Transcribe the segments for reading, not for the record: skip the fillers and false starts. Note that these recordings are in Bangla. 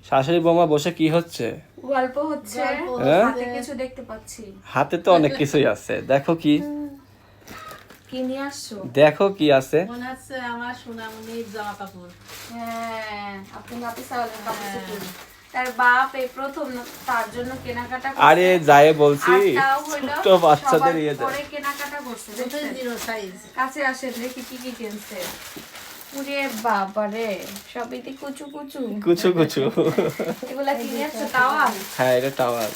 শাশুড়ি বৌমা বসে কি হচ্ছে? গল্প হচ্ছে, হ্যাঁ? হাতে কিছু দেখতে পাচ্ছি। হাতে তো অনেক কিছুই আছে, দেখো কি কি নিয়ে আসছো? দেখো কি আছে। মনে হচ্ছে আমার সোনামণির জামা কাপড়। হ্যাঁ, আপনি নাতি সাওয়ালের কাপড় চোপড়। তার বাপ এই প্রথম তার জন্য কেনাকাটা করছে। আরে যায় বলছি আর তাও হইলো ছোট বাচ্চাদের সবার ইয়ে দেয়। পরে কেনাকাটা করছে, দুটোই দেখছেন? Zero size. কাছে আসেন দেখি কি কি কিনছে। ওরে বাবারে, সবই তো কুচু কুচু। কুচু কুচু। এগুলা কি নিয়ে আসছো? তাওয়াল? হ্যাঁ, এটা টাওয়াল।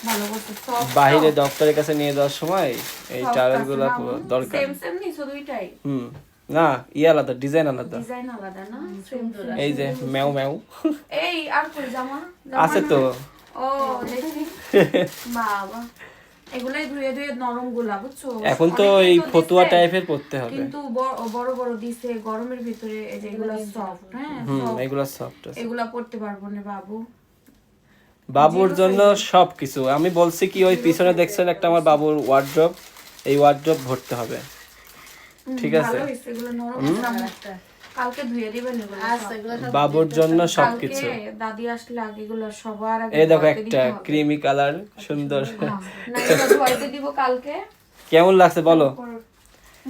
ভালো করছে, সফট। বাইরে ডক্টরের কাছে নিয়ে যাওয়ার সময় এই টাওয়াল গুলো দরকার। সেম সেম নিছো দুইটাই? না, ইয়ে আলাদা, ডিজাইন আলাদা। ডিজাইন আলাদা না? সুন্দর। এই যে ম্যাও ম্যাও এই আর কই জামা? আছে তো। ও দেখি। বাবা, এগুলাই ধুয়ে ধুয়ে নরম গুলা, বুঝছো? এখন তো অনেকেই এই তো ফতুয়া দিছে, টাইপের পড়তে হবে। কিন্তু বড় বড় দিছে গরমের ভিতরে, এই যে এগুলা সফট। হ্যাঁ, soft। এগুলা সফট আছে। এগুলা পড়তে পারবো না বাবু। বাবুর জন্য সবকিছু। আমি বলছি কি, ওই পিছনে দেখছেন একটা আমার বাবুর ওয়ার্ড্রপ, এই ওয়ার্ড্রপ ভরতে হবে। ঠিক আছে, ভালো হইছে, এগুলো নরম আছে। কালকে ধুয়ে দিবেন এগুলো আজ সব। এগুলো সব বাবুর জন্য সবকিছু। কালকে দাদি আসলে আগে এগুলো সবার আগে এই দেখো ধুইতে একটা দিতে হবে। ক্রিমি কালার, সুন্দর। না, এগুলো ধুইতে দিব কালকে। কেমন লাগছে বলো?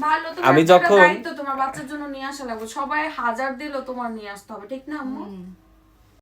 ভালো, তো আমি যখন- দায়িত্ব তোমার বাচ্চার জন্য নিয়ে আসা লাগবে। সবাই হাজার দিলেও তোমার নিয়ে আসতে হবে, ঠিক না আম্মু?